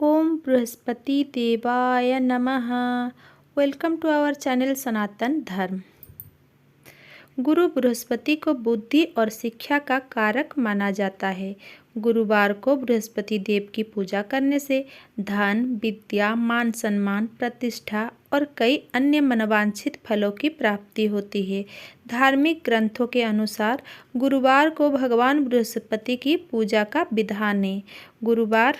ओम बृहस्पति देवाय नमः। Welcome to our channel सनातन धर्म। गुरु बृहस्पति को बुद्धि और शिक्षा का कारक माना जाता है। गुरुवार को बृहस्पति देव की पूजा करने से धन, विद्या, मान सम्मान, प्रतिष्ठा और कई अन्य मनोवांछित फलों की प्राप्ति होती है। धार्मिक ग्रंथों के अनुसार गुरुवार को भगवान बृहस्पति की पूजा का विधान है। गुरुवार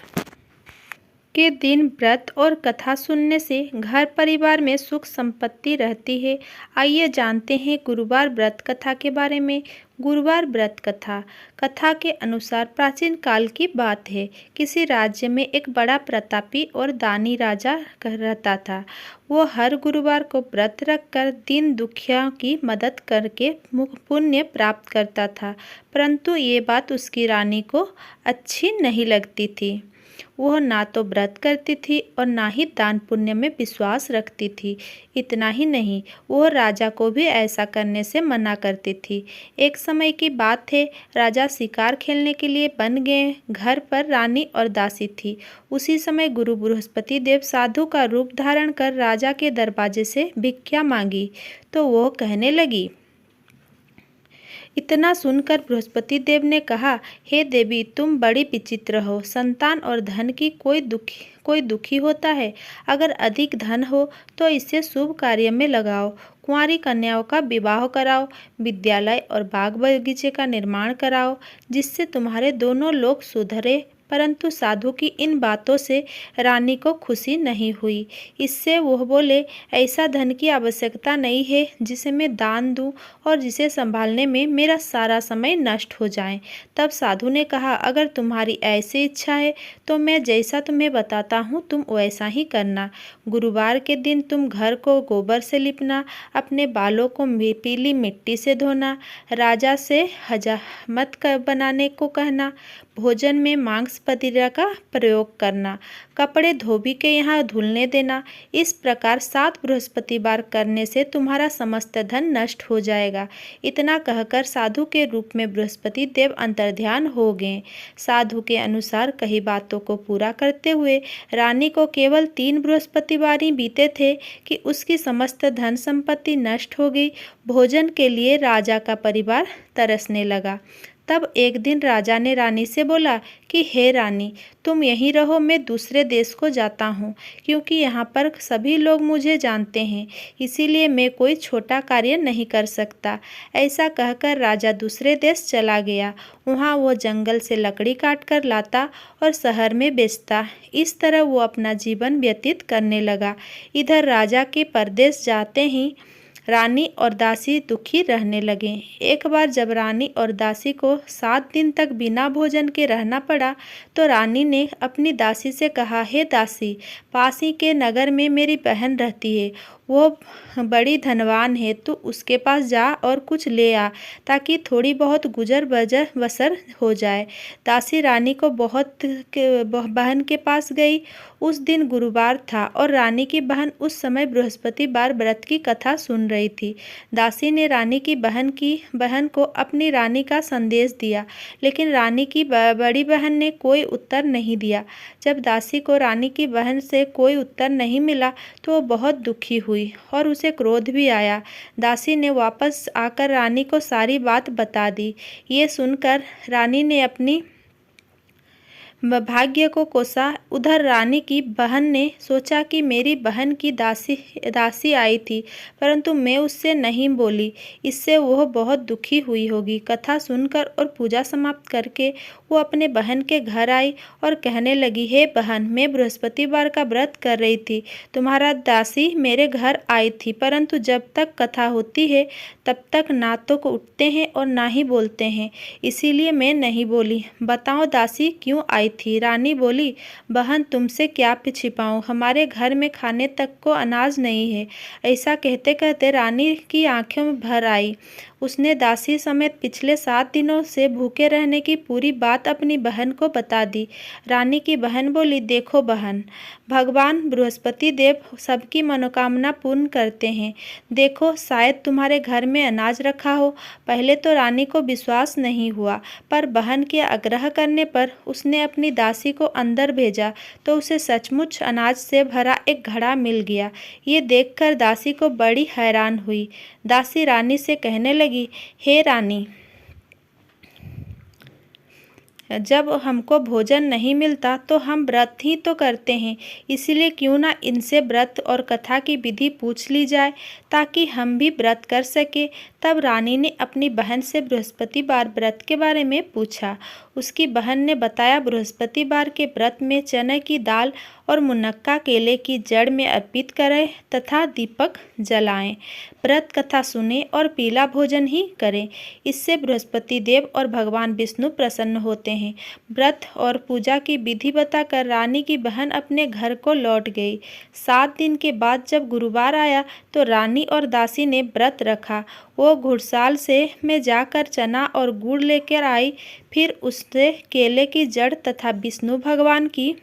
के दिन व्रत और कथा सुनने से घर परिवार में सुख संपत्ति रहती है। आइए जानते हैं गुरुवार व्रत कथा के बारे में। गुरुवार व्रत कथा के अनुसार प्राचीन काल की बात है। किसी राज्य में एक बड़ा प्रतापी और दानी राजा रहता था। वो हर गुरुवार को व्रत रखकर दीन दुखिया की मदद करके पुण्य प्राप्त करता था। परंतु ये बात उसकी रानी को अच्छी नहीं लगती थी। वह ना तो व्रत करती थी और ना ही दान पुण्य में विश्वास रखती थी। इतना ही नहीं, वह राजा को भी ऐसा करने से मना करती थी। एक समय की बात है, राजा शिकार खेलने के लिए बन गए। घर पर रानी और दासी थी। उसी समय गुरु बृहस्पति देव साधु का रूप धारण कर राजा के दरवाजे से भिक्षा मांगी तो वह कहने लगी। इतना सुनकर बृहस्पति देव ने कहा, हे देवी, तुम बड़ी विचित्र हो। संतान और धन की कोई दुखी होता है। अगर अधिक धन हो तो इसे शुभ कार्य में लगाओ। कुंवारी कन्याओं का विवाह कराओ। विद्यालय और बाग बगीचे का निर्माण कराओ, जिससे तुम्हारे दोनों लोग सुधरे। परंतु साधु की इन बातों से रानी को खुशी नहीं हुई। इससे वह बोले, ऐसा धन की आवश्यकता नहीं है जिसे मैं दान दूं और जिसे संभालने में मेरा सारा समय नष्ट हो जाए। तब साधु ने कहा, अगर तुम्हारी ऐसी इच्छा है तो मैं जैसा तुम्हें बताता हूँ तुम वैसा ही करना। गुरुवार के दिन तुम घर को गोबर से लिपना, अपने बालों को पीली मिट्टी से धोना, राजा से हजामत बनाने को कहना, भोजन में मांस पतीला का प्रयोग करना, कपड़े धोबी के यहाँ धुलने देना। इस प्रकार 7 बृहस्पतिवार करने से तुम्हारा समस्त धन नष्ट हो जाएगा। इतना कहकर साधु के रूप में बृहस्पति देव अंतर्ध्यान हो गए। साधु के अनुसार कई बातों को पूरा करते हुए रानी को केवल 3 बृहस्पतिवार ही बीते थे कि उसकी समस्त धन संपत्ति नष्ट हो गई। भोजन के लिए राजा का परिवार तरसने लगा। तब एक दिन राजा ने रानी से बोला कि हे रानी, तुम यहीं रहो, मैं दूसरे देश को जाता हूँ, क्योंकि यहाँ पर सभी लोग मुझे जानते हैं। इसीलिए मैं कोई छोटा कार्य नहीं कर सकता। ऐसा कहकर राजा दूसरे देश चला गया। वहाँ वो जंगल से लकड़ी काट कर लाता और शहर में बेचता। इस तरह वो अपना जीवन व्यतीत करने लगा। इधर राजा के परदेश जाते ही रानी और दासी दुखी रहने लगे। एक बार जब रानी और दासी को 7 दिन तक बिना भोजन के रहना पड़ा तो रानी ने अपनी दासी से कहा, हे दासी, पास ही के नगर में मेरी बहन रहती है। वो बड़ी धनवान है, तो उसके पास जा और कुछ ले आ, ताकि थोड़ी बहुत गुजर बसर हो जाए। दासी रानी को बहन के पास गई। उस दिन गुरुवार था और रानी की बहन उस समय बृहस्पतिवार व्रत की कथा सुन रही थी। दासी ने रानी की बहन को अपनी रानी का संदेश दिया, लेकिन रानी की बड़ी बहन ने कोई उत्तर नहीं दिया। जब दासी को रानी की बहन से कोई उत्तर नहीं मिला तो वो बहुत दुखी हुई और उसे क्रोध भी आया। दासी ने वापस आकर रानी को सारी बात बता दी। ये सुनकर रानी ने अपनी भाग्य को कोसा। उधर रानी की बहन ने सोचा कि मेरी बहन की दासी आई थी, परंतु मैं उससे नहीं बोली, इससे वह बहुत दुखी हुई होगी। कथा सुनकर और पूजा समाप्त करके वो अपने बहन के घर आई और कहने लगी, हे बहन, मैं बृहस्पतिवार का व्रत कर रही थी। तुम्हारा दासी मेरे घर आई थी, परंतु जब तक कथा होती है तब तक ना तो उठते हैं और ना ही बोलते हैं, इसीलिए मैं नहीं बोली। बताओ दासी क्यों आई थी? रानी बोली, बहन, तुमसे क्या छिपाऊं, हमारे घर में खाने तक को अनाज नहीं है। ऐसा कहते कहते रानी की आंखें में भर आई। उसने दासी समेत पिछले 7 दिनों से भूखे रहने की पूरी बात अपनी बहन को बता दी। रानी की बहन बोली, देखो बहन, भगवान बृहस्पति देव सबकी मनोकामना पूर्ण करते हैं। देखो, शायद तुम्हारे घर में अनाज रखा हो। पहले तो रानी को विश्वास नहीं हुआ, पर बहन के आग्रह करने पर उसने अपनी दासी को अंदर भेजा तो उसे सचमुच अनाज से भरा एक घड़ा मिल गया। ये देखकर दासी को बड़ी हैरान हुई। दासी रानी से कहने लगी, हे रानी, जब हमको भोजन नहीं मिलता तो हम व्रत ही तो करते हैं, इसलिए क्यों ना इनसे व्रत और कथा की विधि पूछ ली जाए ताकि हम भी व्रत कर सके। तब रानी ने अपनी बहन से बृहस्पतिवार व्रत के बारे में पूछा। उसकी बहन ने बताया, बृहस्पतिवार के व्रत में चने की दाल और मुनक्का केले की जड़ में अर्पित करें तथा दीपक जलाएं, व्रत कथा सुने और पीला भोजन ही करें। इससे बृहस्पति देव और भगवान विष्णु प्रसन्न होते हैं। व्रत और पूजा की विधि बताकर रानी की बहन अपने घर को लौट गई। 7 दिन के बाद जब गुरुवार आया तो रानी और दासी ने व्रत रखा। वो घुड़साल से में जाकर चना और गुड़ लेकर आई, फिर उससे केले की जड़ तथा विष्णु भगवान की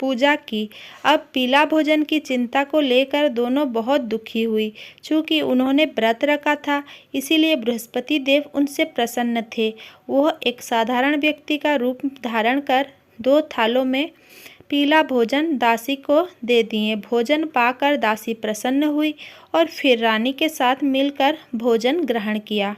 पूजा की। अब पीला भोजन की चिंता को लेकर दोनों बहुत दुखी हुई। चूँकि उन्होंने व्रत रखा था, इसीलिए बृहस्पति देव उनसे प्रसन्न थे। वह एक साधारण व्यक्ति का रूप धारण कर 2 थालों में पीला भोजन दासी को दे दिए। भोजन पाकर दासी प्रसन्न हुई और फिर रानी के साथ मिलकर भोजन ग्रहण किया।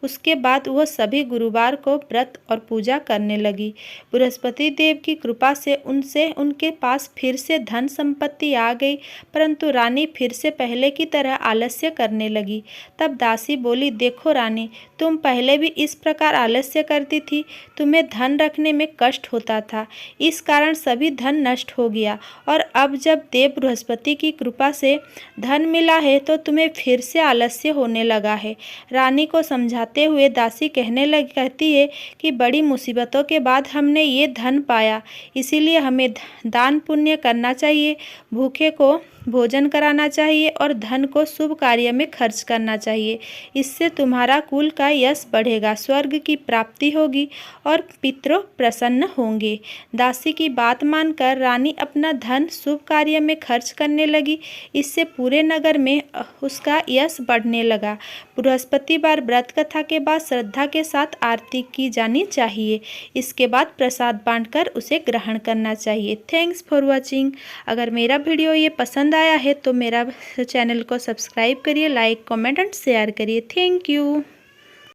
उसके बाद वह सभी गुरुवार को व्रत और पूजा करने लगी। बृहस्पति देव की कृपा से उनके पास फिर से धन संपत्ति आ गई, परंतु रानी फिर से पहले की तरह आलस्य करने लगी। तब दासी बोली, देखो रानी, तुम पहले भी इस प्रकार आलस्य करती थी। तुम्हें धन रखने में कष्ट होता था, इस कारण सभी धन नष्ट हो गया, और अब जब देव बृहस्पति की कृपा से धन मिला है तो तुम्हें फिर से आलस्य होने लगा है। रानी को समझाते हुए दासी कहती है कि बड़ी मुसीबतों के बाद हमने ये धन पाया, इसीलिए हमें दान पुण्य करना चाहिए, भूखे को भोजन कराना चाहिए और धन को शुभ कार्य में खर्च करना चाहिए। इससे तुम्हारा कुल का यश बढ़ेगा, स्वर्ग की प्राप्ति होगी और पितरों प्रसन्न होंगे। दासी की बात मानकर रानी अपना धन शुभ कार्य में खर्च करने लगी। इससे पूरे नगर में उसका यश बढ़ने लगा। बृहस्पतिवार व्रत कथा के बाद श्रद्धा के साथ आरती की जानी चाहिए। इसके बाद प्रसाद बांटकर उसे ग्रहण करना चाहिए। Thanks for watching. अगर मेरा वीडियो ये पसंद आया है तो मेरा चैनल को सब्सक्राइब करिए, लाइक, कमेंट एंड शेयर करिए। Thank you.